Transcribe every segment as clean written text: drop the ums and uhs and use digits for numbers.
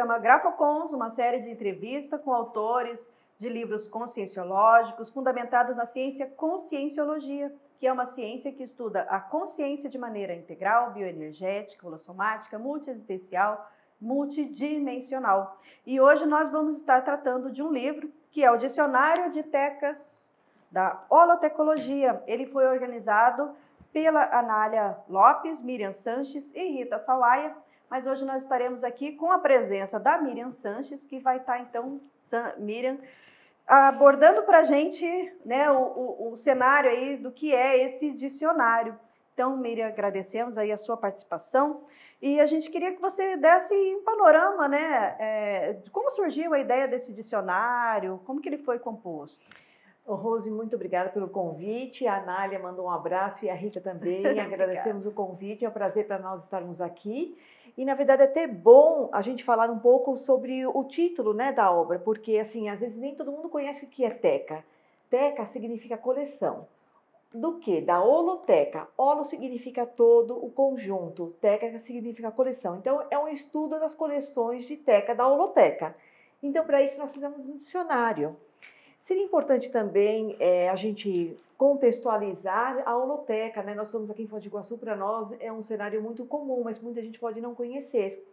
programa Grafocons, uma série de entrevistas com autores de livros conscienciológicos fundamentados na ciência conscienciologia, que é uma ciência que estuda a consciência de maneira integral, bioenergética, holossomática, multiexistencial, multidimensional. E hoje nós vamos estar tratando de um livro que é o Dicionário de Tecas da Holotecologia. Ele foi organizado pela Anália Lopes, Miriam Sanches e Rita Sawaia, mas hoje nós estaremos aqui com a presença da Miriam Sanches, que vai estar então, Miriam, abordando para a gente, né, o cenário aí do que é esse dicionário. Então, Miriam, agradecemos aí a sua participação e a gente queria que você desse um panorama, né, de como surgiu a ideia desse dicionário, como que ele foi composto. Rose, muito obrigada pelo convite. A Anália mandou um abraço e a Rita também. Agradecemos o convite, é um prazer para nós estarmos aqui. E, na verdade, é até bom a gente falar um pouco sobre o título, né, da obra, porque, assim, às vezes nem todo mundo conhece o que é teca. Teca significa coleção. Do que? Da holoteca. Holo significa todo, o conjunto. Teca significa coleção. Então, é um estudo das coleções de teca da holoteca. Então, para isso, nós fizemos um dicionário. Seria importante também a gente contextualizar a holoteca, né? Nós estamos aqui em Foz do Iguaçu, para nós é um cenário muito comum, mas muita gente pode não conhecer.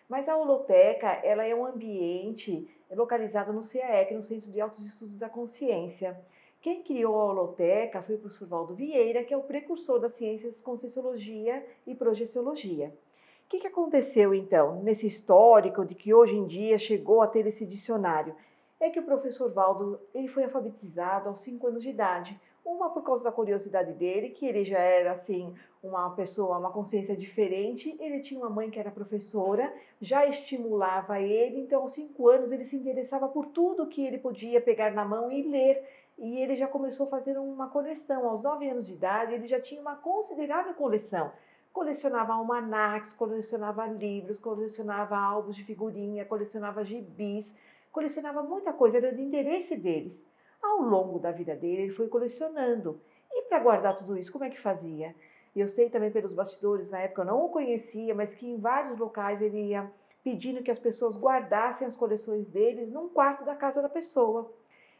Mas a holoteca, ela é um ambiente localizado no CAEC, no Centro de Altos Estudos da Consciência. Quem criou a holoteca foi o professor Valdo Vieira, que é o precursor das ciências Conscienciologia e Projeciologia. O que aconteceu, então, nesse histórico de que hoje em dia chegou a ter esse dicionário? É que o professor Valdo ele foi alfabetizado aos 5 anos de idade. Uma por causa da curiosidade dele, que ele já era assim uma pessoa, uma consciência diferente. Ele tinha uma mãe que era professora, já estimulava ele. Então, aos 5 anos, ele se interessava por tudo que ele podia pegar na mão e ler. E ele já começou a fazer uma coleção. Aos 9 anos de idade, ele já tinha uma considerável coleção. Colecionava almanacs, colecionava livros, colecionava álbuns de figurinha, colecionava gibis, colecionava muita coisa, era do interesse deles. Ao longo da vida dele, ele foi colecionando. E para guardar tudo isso, como é que fazia? Eu sei também pelos bastidores, na época eu não o conhecia, mas que em vários locais ele ia pedindo que as pessoas guardassem as coleções deles num quarto da casa da pessoa.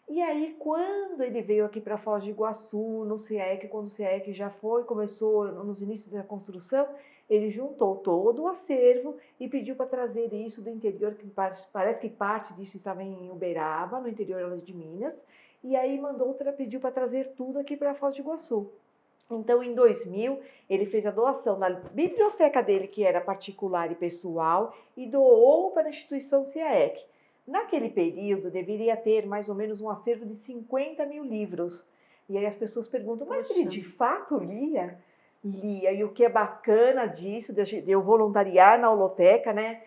E aí, quando ele veio aqui para Foz do Iguaçu, no CIEC, quando o CIEC já começou nos inícios da construção, ele juntou todo o acervo e pediu para trazer isso do interior, que parece que parte disso estava em Uberaba, no interior de Minas, e aí pediu para trazer tudo aqui para Foz do Iguaçu. Então, em 2000, ele fez a doação da biblioteca dele, que era particular e pessoal, e doou para a instituição CIEC. Naquele período, deveria ter mais ou menos um acervo de 50 mil livros. E aí as pessoas perguntam, mas ele de fato lia? Lia. E o que é bacana disso, de eu voluntariar na holoteca, né?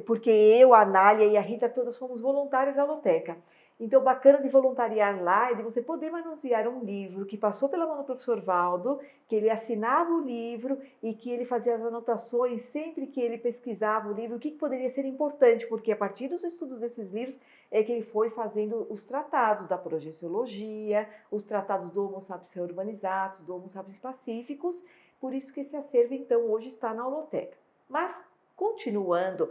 Porque eu, a Anália e a Rita, todas fomos voluntárias da holoteca. Então, bacana de voluntariar lá é de você poder manusear um livro que passou pela mão do professor Valdo, que ele assinava o livro e que ele fazia as anotações sempre que ele pesquisava o livro, o que poderia ser importante, porque a partir dos estudos desses livros é que ele foi fazendo os tratados da projeciologia, os tratados do Homo sapiens urbanizatus, do Homo sapiens pacíficos, por isso que esse acervo, então, hoje está na holoteca. Mas, continuando,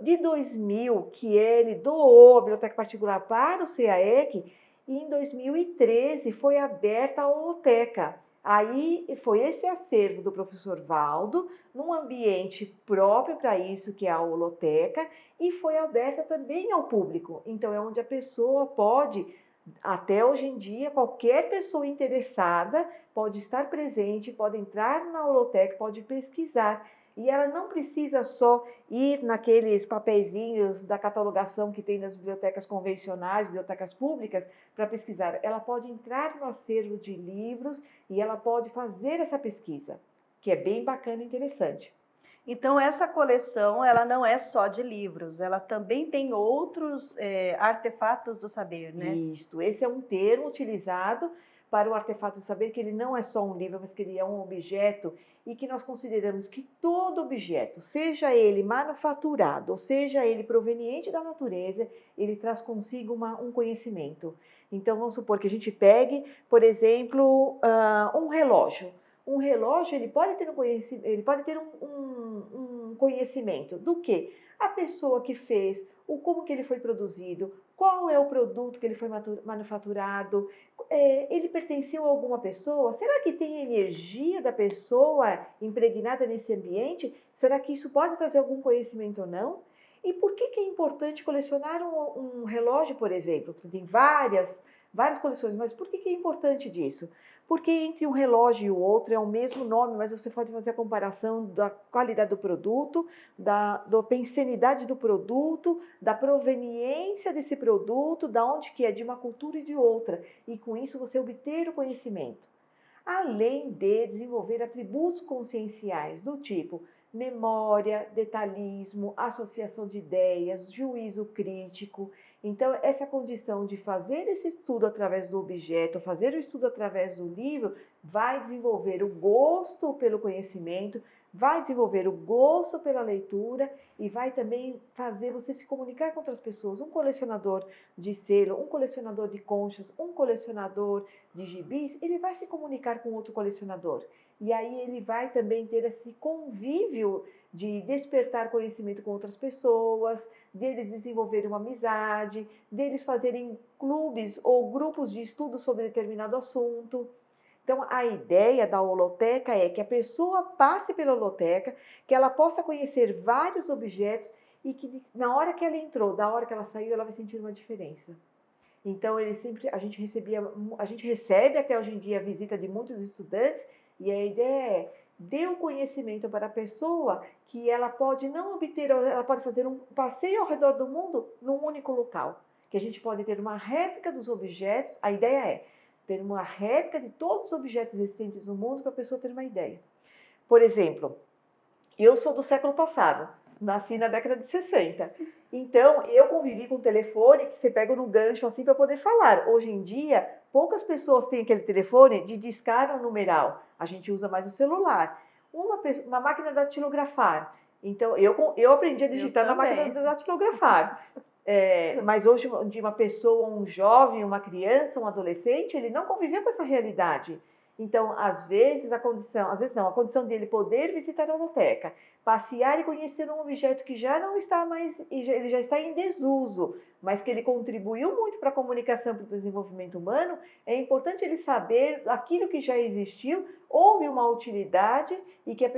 de 2000, que ele doou a biblioteca particular para o CAEC, e em 2013 foi aberta a holoteca. Aí foi esse acervo do professor Valdo, num ambiente próprio para isso, que é a holoteca, e foi aberta também ao público. Então, é onde a pessoa pode, até hoje em dia, qualquer pessoa interessada pode estar presente, pode entrar na holoteca, pode pesquisar. E ela não precisa só ir naqueles papeizinhos da catalogação que tem nas bibliotecas convencionais, bibliotecas públicas, para pesquisar. Ela pode entrar no acervo de livros e ela pode fazer essa pesquisa, que é bem bacana e interessante. Então, essa coleção, ela não é só de livros, ela também tem outros artefatos do saber, né? Isso, esse é um termo utilizado para o artefato do saber, que ele não é só um livro, mas que ele é um objeto e que nós consideramos que todo objeto, seja ele manufaturado, ou seja ele proveniente da natureza, ele traz consigo um conhecimento. Então, vamos supor que a gente pegue, por exemplo, um relógio. Um relógio, ele pode ter um conhecimento do quê? a pessoa que fez, como que ele foi produzido, qual é o produto que ele foi manufaturado, ele pertenceu a alguma pessoa? Será que tem energia da pessoa impregnada nesse ambiente? Será que isso pode trazer algum conhecimento ou não? E por que é importante colecionar um relógio, por exemplo? Tem várias coleções, mas por que é importante disso? Porque entre um relógio e o outro é o mesmo nome, mas você pode fazer a comparação da qualidade do produto, da pensenidade do produto, da proveniência desse produto, da onde que é de uma cultura e de outra, e com isso você obter o conhecimento. Além de desenvolver atributos conscienciais do tipo memória, detalhismo, associação de ideias, juízo crítico. Então, essa condição de fazer esse estudo através do objeto, fazer o estudo através do livro, vai desenvolver o gosto pelo conhecimento, vai desenvolver o gosto pela leitura e vai também fazer você se comunicar com outras pessoas. Um colecionador de selo, um colecionador de conchas, um colecionador de gibis, ele vai se comunicar com outro colecionador. E aí ele vai também ter esse convívio de despertar conhecimento com outras pessoas, deles desenvolverem uma amizade, deles fazerem clubes ou grupos de estudo sobre determinado assunto. Então, a ideia da holoteca é que a pessoa passe pela holoteca, que ela possa conhecer vários objetos e que na hora que ela entrou, da hora que ela saiu, ela vai sentir uma diferença. Então, a gente recebe até hoje em dia a visita de muitos estudantes e a ideia é dê o conhecimento para a pessoa que ela pode não obter, ela pode fazer um passeio ao redor do mundo num único local, que a gente pode ter uma réplica dos objetos, a ideia é ter uma réplica de todos os objetos existentes no mundo para a pessoa ter uma ideia. Por exemplo, eu sou do século passado, nasci na década de 60. Então, eu convivi com um telefone que você pega no gancho assim para poder falar. Hoje em dia, poucas pessoas têm aquele telefone de discar ou numeral. A gente usa mais o celular. Uma máquina de datilografar. Então, eu aprendi a digitar na máquina de datilografar. Mas hoje, de uma pessoa, um jovem, uma criança, um adolescente, ele não conviveu com essa realidade. Então, às vezes a condição dele poder visitar a biblioteca, passear e conhecer um objeto que já não está mais, ele já está em desuso, mas que ele contribuiu muito para a comunicação, para o desenvolvimento humano, é importante ele saber aquilo que já existiu, houve uma utilidade e que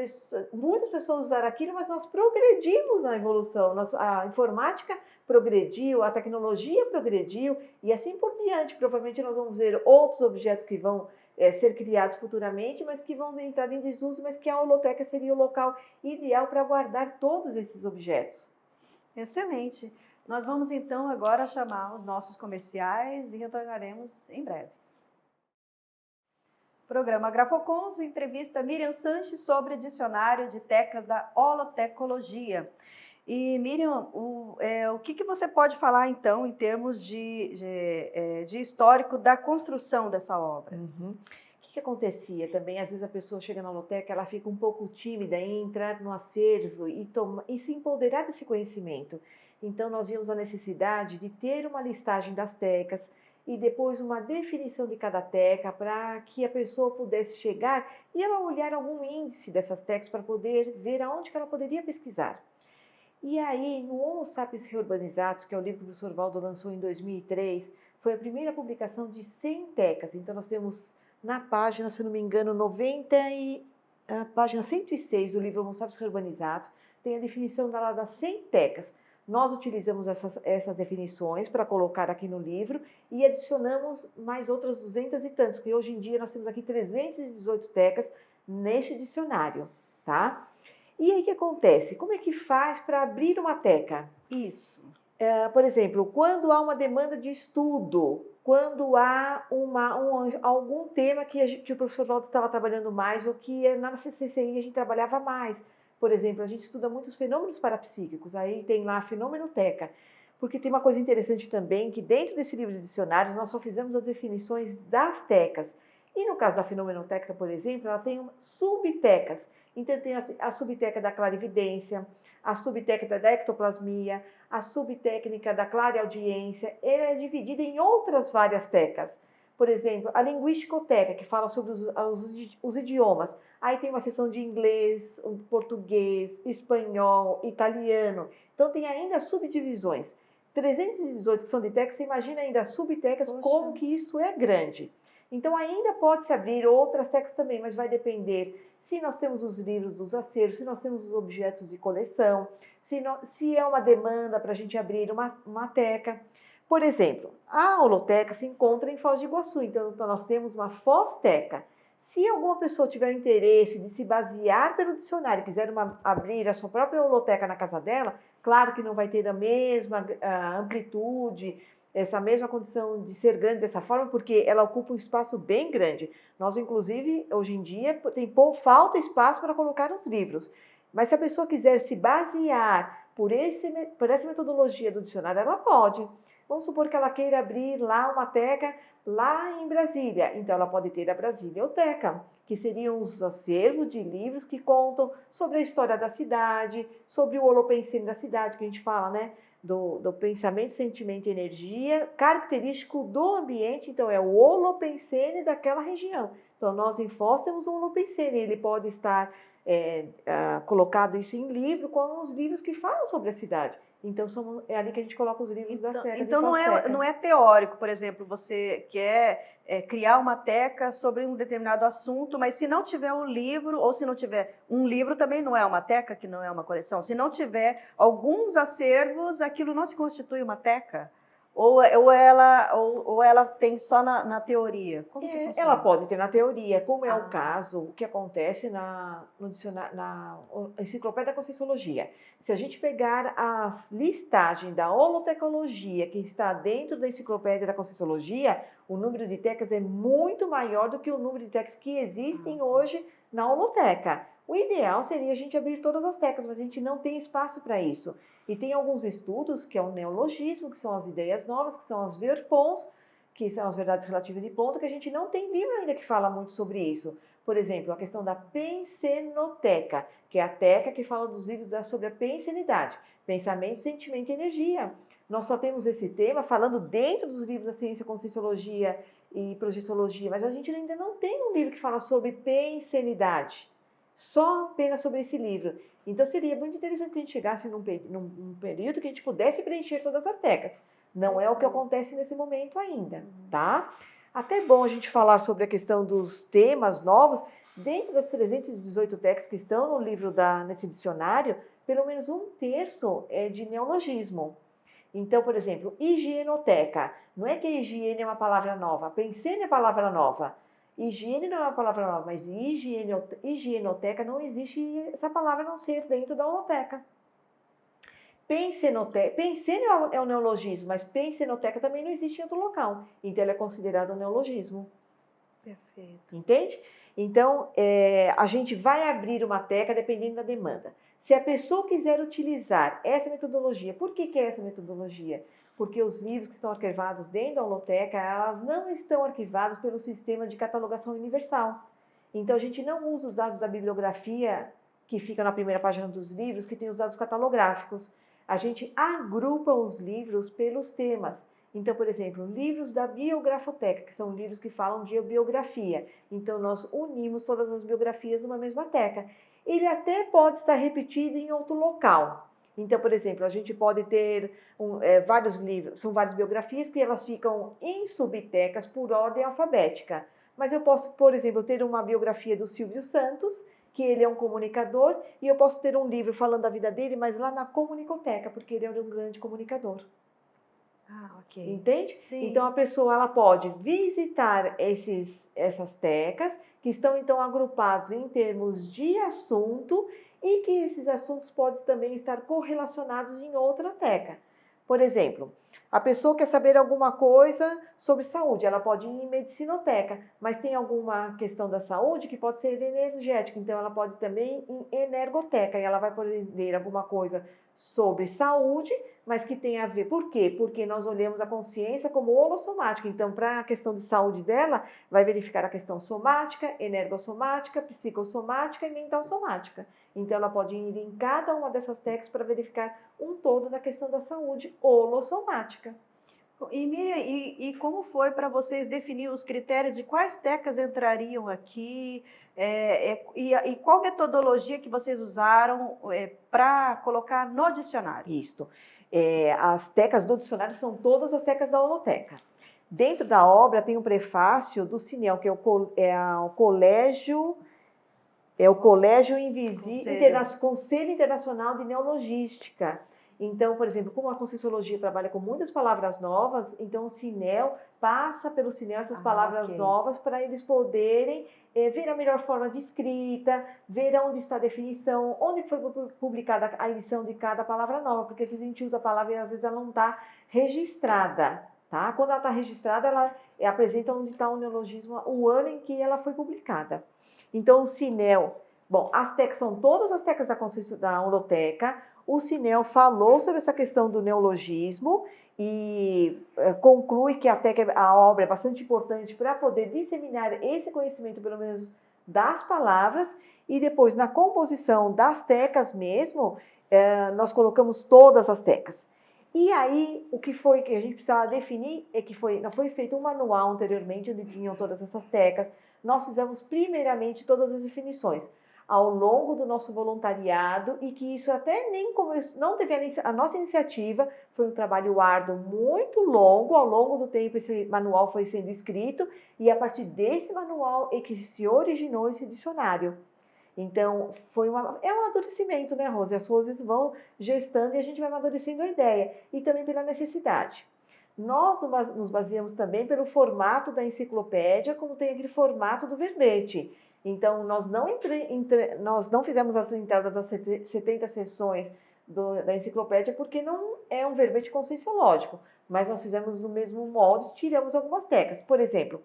muitas pessoas usaram aquilo, mas nós progredimos na evolução, a informática progrediu, a tecnologia progrediu e assim por diante. Provavelmente nós vamos ver outros objetos que vão ser criados futuramente, mas que vão entrar em desuso, mas que a holoteca seria o local ideal para guardar todos esses objetos. Excelente. Nós vamos então agora chamar os nossos comerciais e retornaremos em breve. Programa Grafocons, entrevista Miriam Sanches sobre dicionário de tecas da holotecologia. E Miriam, o que você pode falar então em termos de histórico da construção dessa obra? Uhum. O que acontecia também? Às vezes a pessoa chega na holoteca, ela fica um pouco tímida em entrar no acervo e se empoderar desse conhecimento. Então nós vimos a necessidade de ter uma listagem das tecas e depois uma definição de cada teca para que a pessoa pudesse chegar e ela olhar algum índice dessas tecas para poder ver aonde que ela poderia pesquisar. E aí, no Homo Sapiens Reurbanizados, que é o livro que o professor Valdo lançou em 2003, foi a primeira publicação de 100 tecas. Então, nós temos na página, se não me engano, a página 106 do livro Homo Sapiens Reurbanizados, tem a definição das 100 tecas. Nós utilizamos essas definições para colocar aqui no livro e adicionamos mais outras 200 e tantos, porque hoje em dia nós temos aqui 318 tecas neste dicionário, tá? E aí o que acontece? Como é que faz para abrir uma teca? Isso. Por exemplo, quando há uma demanda de estudo, quando há algum tema que o professor Valdo estava trabalhando mais ou que na CCCI a gente trabalhava mais. Por exemplo, a gente estuda muitos fenômenos parapsíquicos, aí tem lá a Fenomenoteca. Porque tem uma coisa interessante também, que dentro desse livro de dicionários nós só fizemos as definições das tecas. E no caso da Fenomenoteca, por exemplo, ela tem subtecas. Então, tem a subteca da clarividência, a subtécnica da ectoplasmia, a subtécnica da clareaudiência. Ela é dividida em outras várias tecas. Por exemplo, a linguísticoteca, que fala sobre os idiomas. Aí tem uma seção de inglês, português, espanhol, italiano. Então tem ainda subdivisões. 318 que são de tecas, você imagina ainda as subtecas, como que isso é grande. Então ainda pode-se abrir outras tecas também, mas vai depender se nós temos os livros dos acervos, se nós temos os objetos de coleção, se é uma demanda para a gente abrir uma teca. Por exemplo, a holoteca se encontra em Foz do Iguaçu, então nós temos uma Foz-teca. Se alguma pessoa tiver interesse de se basear pelo dicionário, quiser abrir a sua própria holoteca na casa dela, claro que não vai ter a mesma amplitude, essa mesma condição de ser grande dessa forma, porque ela ocupa um espaço bem grande. Nós, inclusive, hoje em dia, falta espaço para colocar os livros. Mas se a pessoa quiser se basear por essa metodologia do dicionário, ela pode. Vamos supor que ela queira abrir lá uma teca lá em Brasília. Então, ela pode ter a Brasílioteca, que seriam os acervos de livros que contam sobre a história da cidade, sobre o holopensene da cidade, que a gente fala, né? Do pensamento, sentimento e energia, característico do ambiente. Então, é o holopensene daquela região. Então, nós em Foz temos um holopensene, ele pode estar colocado isso em livro, como os livros que falam sobre a cidade. Então, é ali que a gente coloca os livros da teca. Então não é teórico, por exemplo, você quer criar uma teca sobre um determinado assunto, mas se não tiver um livro, ou se não tiver um livro, também não é uma teca, que não é uma coleção. Se não tiver alguns acervos, aquilo não se constitui uma teca? Ou ela tem só na teoria? Como que funciona? Ela pode ter na teoria, como é o caso, o que acontece na Enciclopédia da Conscienciologia. Se a gente pegar a listagem da holotecnologia que está dentro da Enciclopédia da Conscienciologia, o número de tecas é muito maior do que o número de tecas que existem hoje na holoteca. O ideal seria a gente abrir todas as tecas, mas a gente não tem espaço para isso. E tem alguns estudos, que é o neologismo, que são as ideias novas, que são as verpons, que são as verdades relativas de ponto, que a gente não tem livro ainda que fala muito sobre isso. Por exemplo, a questão da pensenoteca, que é a teca que fala dos livros sobre a pensenidade, pensamento, sentimento e energia. Nós só temos esse tema falando dentro dos livros da ciência, conscienciologia e projeciologia, mas a gente ainda não tem um livro que fala sobre pensenidade, só apenas sobre esse livro. Então seria muito interessante que a gente chegasse num período que a gente pudesse preencher todas as tecas. Não é o que acontece nesse momento ainda, tá? Até bom a gente falar sobre a questão dos temas novos. Dentro das 318 tecas que estão no livro nesse dicionário, pelo menos 1/3 é de neologismo. Então, por exemplo, higienoteca. Não é que higiene é uma palavra nova, pensene é palavra nova. Higiene não é uma palavra nova, mas higienoteca não existe essa palavra a não ser dentro da holoteca. Pensene é um neologismo, mas pensenoteca também não existe em outro local. Então, ela é considerada um neologismo. Perfeito. Entende? Então, a gente vai abrir uma teca dependendo da demanda. Se a pessoa quiser utilizar essa metodologia, por que é essa metodologia? Porque os livros que estão arquivados dentro da holoteca, elas não estão arquivados pelo sistema de catalogação universal. Então, a gente não usa os dados da bibliografia que ficam na primeira página dos livros, que tem os dados catalográficos. A gente agrupa os livros pelos temas. Então, por exemplo, livros da biografoteca, que são livros que falam de biografia. Então, nós unimos todas as biografias numa mesma teca. Ele até pode estar repetido em outro local. Então, por exemplo, a gente pode ter vários livros, são várias biografias que elas ficam em subtecas por ordem alfabética. Mas eu posso, por exemplo, ter uma biografia do Silvio Santos, que ele é um comunicador, e eu posso ter um livro falando da vida dele, mas lá na comunicoteca, porque ele é um grande comunicador. Ok. Entende? Sim. Então, a pessoa ela pode visitar essas tecas, que estão então agrupados em termos de assunto, e que esses assuntos podem também estar correlacionados em outra teca. Por exemplo, a pessoa quer saber alguma coisa sobre saúde, ela pode ir em medicinoteca, mas tem alguma questão da saúde que pode ser energética, então ela pode também ir em energoteca, e ela vai poder ler alguma coisa sobre saúde, mas que tem a ver. Por quê? Porque nós olhamos a consciência como holossomática. Então, para a questão de saúde dela, vai verificar a questão somática, energossomática, psicossomática e mental-somática. Então, ela pode ir em cada uma dessas técnicas para verificar um todo da questão da saúde holossomática. E Miriam, e como foi para vocês definir os critérios de quais tecas entrariam aqui? E qual metodologia que vocês usaram para colocar no dicionário? Isto. As tecas do dicionário são todas as tecas da holoteca. Dentro da obra tem um prefácio do CINEL, que é o Colégio Conselho Internacional de Neologística. Então, por exemplo, como a Conscienciologia trabalha com muitas palavras novas, então o CINEL passa pelo CINEL essas palavras novas para eles poderem ver a melhor forma de escrita, ver onde está a definição, onde foi publicada a edição de cada palavra nova, porque às vezes a gente usa a palavra e às vezes ela não está registrada. Tá? Quando ela está registrada, ela apresenta onde está o neologismo, o ano em que ela foi publicada. Então, o CINEL, bom, as tecas são todas as tecas da holoteca. O CINEL falou sobre essa questão do neologismo e conclui que a obra é bastante importante para poder disseminar esse conhecimento, pelo menos das palavras, e depois, na composição das tecas mesmo, nós colocamos todas as tecas. E aí, o que foi que a gente precisava definir é que não foi feito um manual anteriormente, onde tinham todas essas tecas. Nós fizemos primeiramente todas as definições ao longo do nosso voluntariado e que isso até nem começou, não teve a nossa iniciativa, foi um trabalho árduo muito longo, ao longo do tempo esse manual foi sendo escrito e a partir desse manual é que se originou esse dicionário. Então, é um amadurecimento, né, Rose? As roses vão gestando e a gente vai amadurecendo a ideia e também pela necessidade. Nós nos baseamos também pelo formato da enciclopédia, como tem aquele formato do verbete. Então, nós não fizemos as entradas das 70 seções da enciclopédia porque não é um verbete conscienciológico, mas nós fizemos no mesmo molde, tiramos algumas teclas. Por exemplo,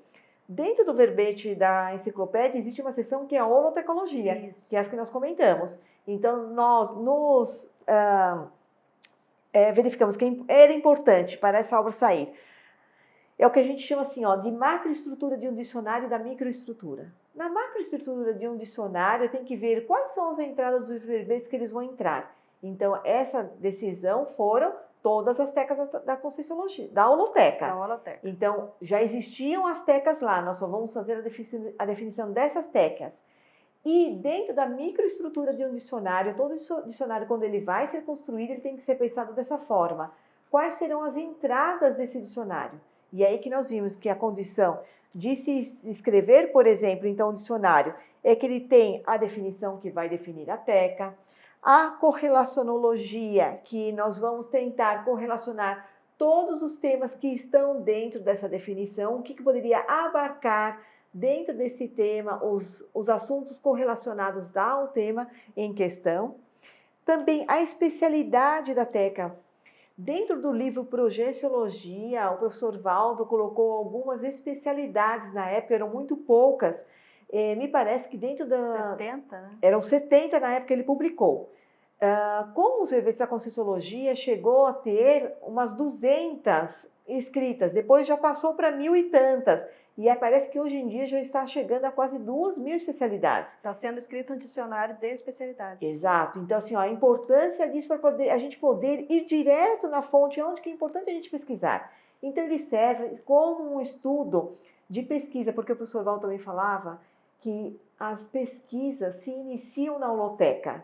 dentro do verbete da enciclopédia existe uma seção que é a holotecnologia, que é as que nós comentamos. Então, nós verificamos que era importante para essa obra sair. É o que a gente chama assim, de macroestrutura de um dicionário e da microestrutura. Na macroestrutura de um dicionário, tem que ver quais são as entradas dos verbetes que eles vão entrar. Então, essa decisão foram todas as tecas da Conscienciologia, da holoteca. Então, já existiam as tecas lá, nós só vamos fazer a definição dessas tecas. E dentro da microestrutura de um dicionário, todo dicionário, quando ele vai ser construído, ele tem que ser pensado dessa forma. Quais serão as entradas desse dicionário? E aí que nós vimos que a condição de se escrever, por exemplo, então, um dicionário, é que ele tem a definição que vai definir a teca, a correlacionologia, que nós vamos tentar correlacionar todos os temas que estão dentro dessa definição, o que poderia abarcar dentro desse tema os assuntos correlacionados ao tema em questão. Também a especialidade da teca. Dentro do livro Progestiologia, o professor Valdo colocou algumas especialidades na época, eram muito poucas. Me parece que dentro da... 70, né? Eram 70 na época que ele publicou. Como os verbetes da Conscienciologia chegou a ter umas 200 escritas, depois já passou para 1.000 e tantas. E parece que hoje em dia já está chegando a quase 2.000 especialidades. Está sendo escrito um dicionário de especialidades. Exato. Então, assim, a importância disso para a gente poder ir direto na fonte, onde que é importante a gente pesquisar. Então, ele serve como um estudo de pesquisa, porque o professor Val também falava que as pesquisas se iniciam na holoteca.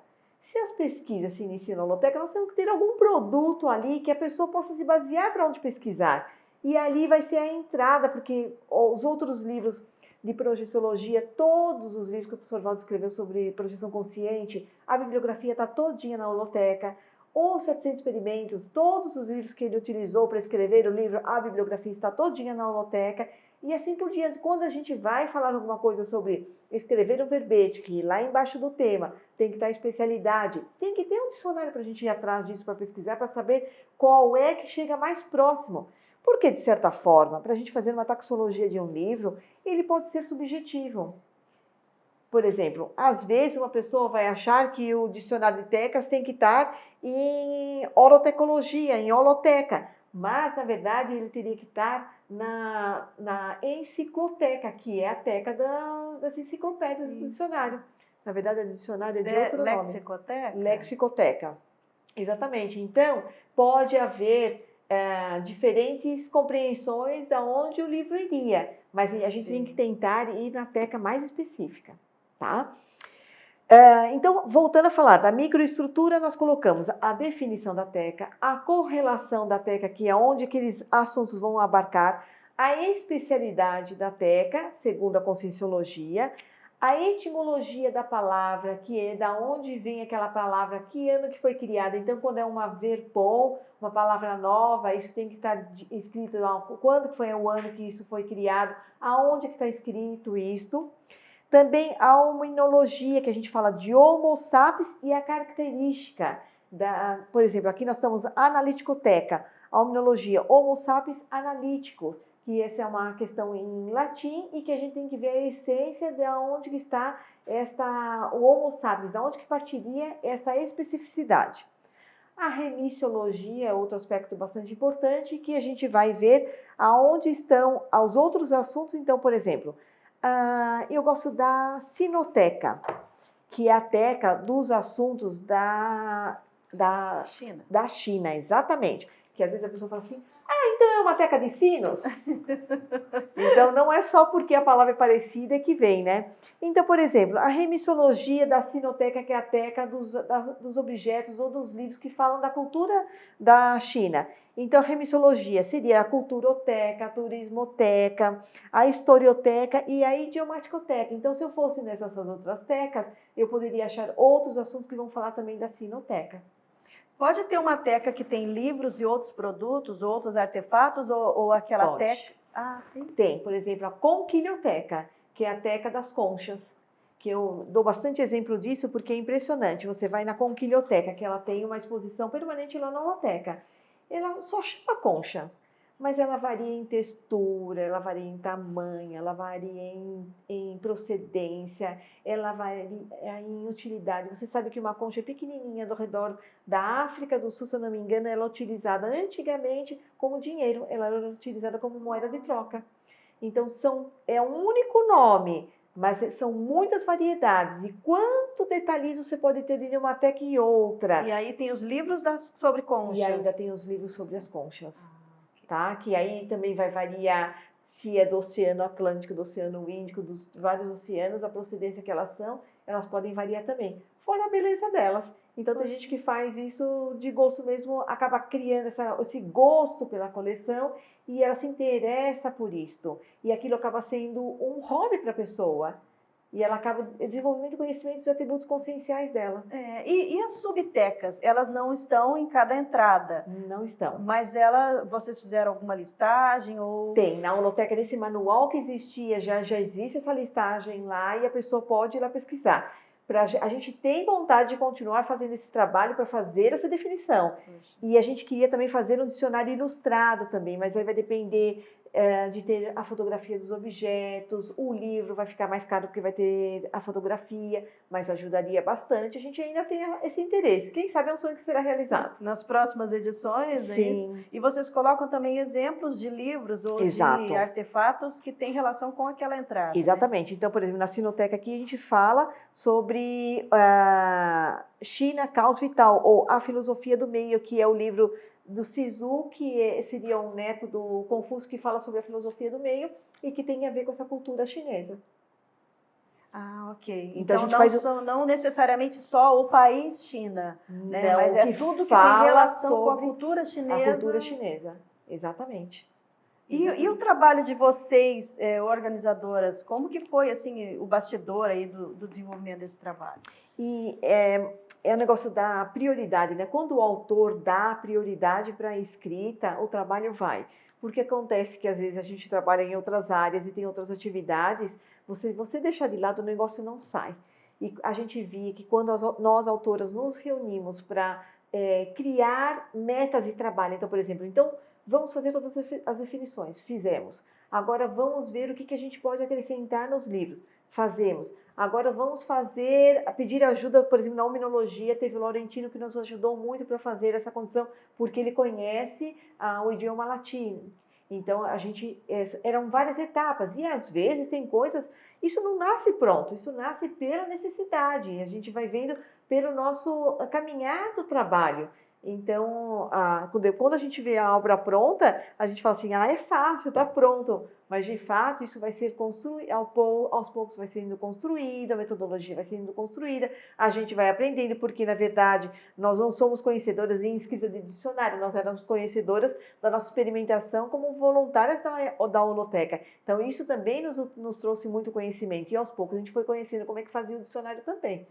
Se as pesquisas se iniciam na holoteca, nós temos que ter algum produto ali que a pessoa possa se basear para onde pesquisar. E ali vai ser a entrada, porque os outros livros de projeciologia, todos os livros que o professor Valdo escreveu sobre projeção consciente, a bibliografia está todinha na holoteca, os 700 experimentos, todos os livros que ele utilizou para escrever o livro, a bibliografia está todinha na holoteca, e assim por diante. Quando a gente vai falar alguma coisa sobre escrever um verbete, que lá embaixo do tema tem que estar a especialidade, tem que ter um dicionário para a gente ir atrás disso, para pesquisar, para saber qual é que chega mais próximo. Porque, de certa forma, para a gente fazer uma taxonomia de um livro, ele pode ser subjetivo. Por exemplo, às vezes uma pessoa vai achar que o dicionário de tecas tem que estar em holotecologia, em holoteca, mas, na verdade, ele teria que estar na encicloteca, que é a teca das enciclopédias do dicionário. Na verdade, o dicionário é de outro nome. Lexicoteca? Lexicoteca. Exatamente. Então, pode haver diferentes compreensões de onde o livro iria, mas a gente tem que tentar ir na teca mais específica, tá? Então, voltando a falar da microestrutura, nós colocamos a definição da teca, a correlação da teca, que é onde aqueles assuntos vão abarcar, a especialidade da teca, segundo a conscienciologia, a etimologia da palavra, que é da onde vem aquela palavra, que ano que foi criada. Então, quando é uma verpom, uma palavra nova, isso tem que estar escrito quando foi o ano que isso foi criado, aonde que está escrito isto. Também a hominologia, que a gente fala de homo sapiens e a característica, por exemplo, aqui nós estamos analíticoteca, a hominologia homo sapiens analíticos, que essa é uma questão em latim e que a gente tem que ver a essência de onde está o homo sapiens, de onde que partiria essa especificidade. A remissiologia é outro aspecto bastante importante que a gente vai ver aonde estão os outros assuntos. Então, por exemplo, eu gosto da sinoteca, que é a teca dos assuntos da China, exatamente. Que às vezes a pessoa fala assim, então é uma teca de sinos? Então não é só porque a palavra é parecida que vem, né? Então, por exemplo, a remissiologia da sinoteca, que é a teca dos objetos ou dos livros que falam da cultura da China. Então, a remissiologia seria a culturoteca, a turismoteca, a historioteca e a idiomaticoteca. Então, se eu fosse nessas outras tecas, eu poderia achar outros assuntos que vão falar também da sinoteca. Pode ter uma teca que tem livros e outros produtos, outros artefatos, ou aquela teca? Ah, sim. Tem, por exemplo, a conquilhoteca, que é a teca das conchas, que eu dou bastante exemplo disso porque é impressionante. Você vai na conquilhoteca, que ela tem uma exposição permanente lá na loteca. Ela só chama concha, mas ela varia em textura, ela varia em tamanho, ela varia em procedência, ela varia em utilidade. Você sabe que uma concha pequenininha do redor da África do Sul, se eu não me engano, ela é utilizada antigamente como dinheiro, ela era utilizada como moeda de troca. Então, é um único nome, mas são muitas variedades. E quanto detalhismo você pode ter de uma teca e outra. E aí tem os livros sobre conchas. E ainda tem os livros sobre as conchas. Tá? Que aí também vai variar se é do Oceano Atlântico, do Oceano Índico, dos vários oceanos, a procedência que elas são, elas podem variar também. Fora a beleza delas. Então, tem gente que faz isso de gosto mesmo, acaba criando esse gosto pela coleção e ela se interessa por isto. E aquilo acaba sendo um hobby para a pessoa. E ela acaba desenvolvendo conhecimentos e atributos conscienciais dela. E as subtecas? Elas não estão em cada entrada? Não estão. Mas vocês fizeram alguma listagem? Ou... Tem, na holoteca, nesse manual que existia, já existe essa listagem lá e a pessoa pode ir lá pesquisar. A gente tem vontade de continuar fazendo esse trabalho para fazer essa definição. E a gente queria também fazer um dicionário ilustrado também, mas aí vai depender de ter a fotografia dos objetos, o livro vai ficar mais caro porque vai ter a fotografia, mas ajudaria bastante. A gente ainda tem esse interesse. Quem sabe é um sonho que será realizado. Nas próximas edições, sim. É isso? E vocês colocam também exemplos de livros ou Exato. de artefatos que têm relação com aquela entrada. Exatamente. Né? Então, por exemplo, na Sinoteca aqui a gente fala sobre China, Caos Vital, ou A Filosofia do Meio, que é o livro do Sisu, que seria um neto do Confúcio, que fala sobre a filosofia do meio e que tem a ver com essa cultura chinesa. Ah, ok. Então a gente não necessariamente só o país China, né? Não, mas é tudo que tem relação com a cultura chinesa. A cultura chinesa, exatamente. E o trabalho de vocês, organizadoras, como que foi assim o bastidor aí do desenvolvimento desse trabalho? E é o negócio da prioridade, né? Quando o autor dá prioridade para a escrita, o trabalho vai. Porque acontece que às vezes a gente trabalha em outras áreas e tem outras atividades, você deixar de lado, o negócio não sai. E a gente via que quando nós autoras nos reunimos para criar metas de trabalho, então, por exemplo, vamos fazer todas as definições, fizemos. Agora vamos ver o que a gente pode acrescentar nos livros, fazemos. Agora vamos pedir ajuda, por exemplo, na hominologia, teve o Laurentino que nos ajudou muito para fazer essa condição, porque ele conhece o idioma latino. Então, eram várias etapas, e às vezes tem coisas, isso não nasce pronto, isso nasce pela necessidade, a gente vai vendo pelo nosso caminhar do trabalho. Então, quando a gente vê a obra pronta, a gente fala assim, é fácil, está pronto. Mas, de fato, isso vai ser construído, aos poucos vai sendo construído, a metodologia vai sendo construída, a gente vai aprendendo, porque, na verdade, nós não somos conhecedoras em escrita de dicionário, nós éramos conhecedoras da nossa experimentação como voluntárias da Holoteca. Então, isso também nos trouxe muito conhecimento, e aos poucos a gente foi conhecendo como é que fazia o dicionário também.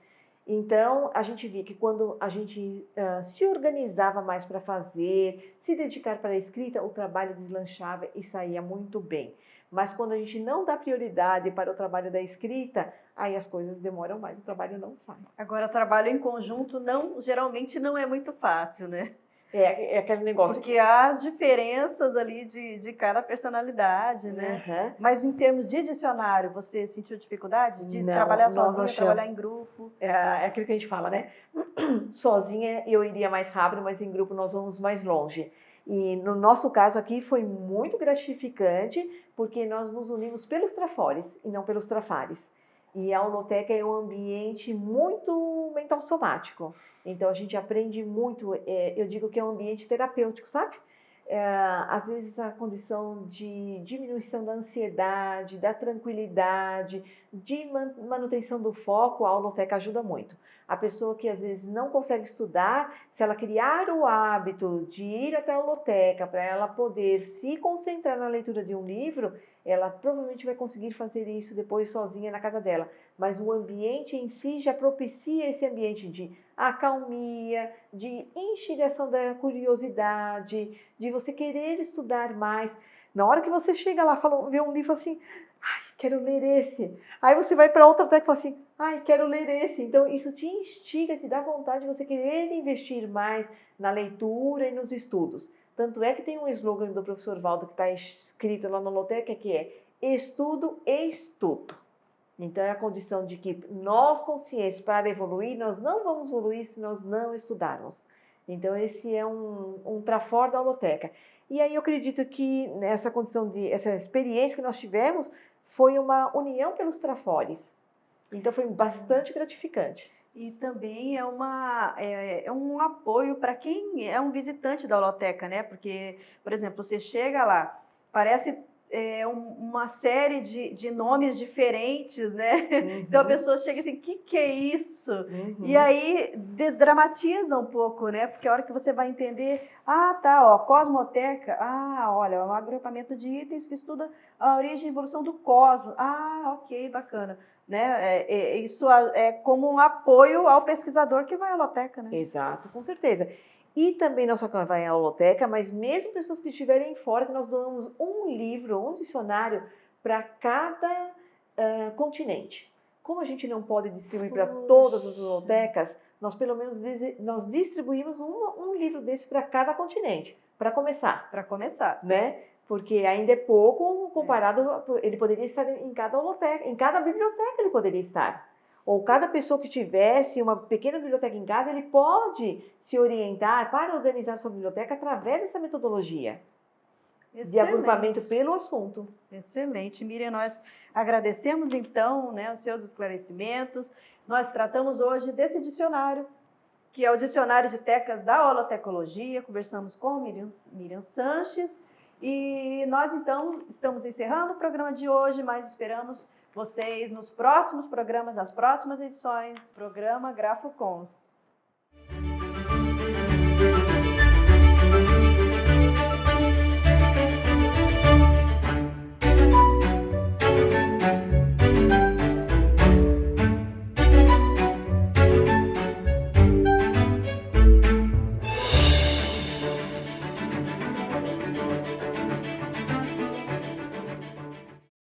Então, a gente via que quando a gente se organizava mais para fazer, se dedicar para a escrita, o trabalho deslanchava e saía muito bem. Mas quando a gente não dá prioridade para o trabalho da escrita, aí as coisas demoram mais, o trabalho não sai. Agora, trabalho em conjunto geralmente não é muito fácil, né? É aquele negócio. Porque há as diferenças ali de cada personalidade, né? Uhum. Mas em termos de dicionário, você sentiu dificuldade de Não, trabalhar nós sozinha, achamos. trabalhar em grupo? É aquilo que a gente fala, né? Sozinha eu iria mais rápido, mas em grupo nós vamos mais longe. E no nosso caso aqui foi muito gratificante, porque nós nos unimos pelos trafores e não pelos trafares. E a Holoteca é um ambiente muito mental somático. Então a gente aprende muito, eu digo que é um ambiente terapêutico, sabe? Às vezes a condição de diminuição da ansiedade, da tranquilidade, de manutenção do foco, a Holoteca ajuda muito. A pessoa que às vezes não consegue estudar, se ela criar o hábito de ir até a Holoteca para ela poder se concentrar na leitura de um livro, ela provavelmente vai conseguir fazer isso depois sozinha na casa dela. Mas o ambiente em si já propicia esse ambiente de acalmia, de instigação da curiosidade, de você querer estudar mais. Na hora que você chega lá, vê um livro assim, ai, quero ler esse. Aí você vai para outra teca e fala assim, ai, quero ler esse. Então, isso te instiga, te dá vontade de você querer investir mais na leitura e nos estudos. Tanto é que tem um slogan do professor Valdo que está escrito lá na Holoteca, que é estudo e estudo. Então, é a condição de que nós, conscientes, para evoluir, nós não vamos evoluir se nós não estudarmos. Então, esse é um trafor da Holoteca. E aí eu acredito que essa condição essa experiência que nós tivemos foi uma união pelos trafores. Então, foi bastante gratificante. E também é um apoio para quem é um visitante da Holoteca, né? Porque, por exemplo, você chega lá, parece uma série de nomes diferentes, né? Uhum. Então a pessoa chega assim, o que é isso? Uhum. E aí desdramatiza um pouco, né? Porque a hora que você vai entender, Cosmoteca, olha, é um agrupamento de itens que estuda a origem e evolução do cosmos. Ok, bacana. Né? Isso é como um apoio ao pesquisador que vai à Holoteca, né? Exato, com certeza. E também não só que vai à Holoteca, mas mesmo pessoas que estiverem fora, que nós damos um livro, um dicionário para cada continente. Como a gente não pode distribuir para todas as holotecas, nós pelo menos nós distribuímos um livro desse para cada continente, para começar. Para começar. Né? Porque ainda é pouco comparado, ele poderia estar em cada holoteca, em cada biblioteca ele poderia estar. Ou cada pessoa que tivesse uma pequena biblioteca em casa, ele pode se orientar para organizar sua biblioteca através dessa metodologia. Excelente. De agrupamento pelo assunto. Excelente. Miriam, nós agradecemos então, né, os seus esclarecimentos. Nós tratamos hoje desse dicionário, que é o Dicionário de Tecas da Holotecologia. Conversamos com Miriam Sanches. E nós, então, estamos encerrando o programa de hoje, mas esperamos vocês nos próximos programas, nas próximas edições, programa GrafoCons.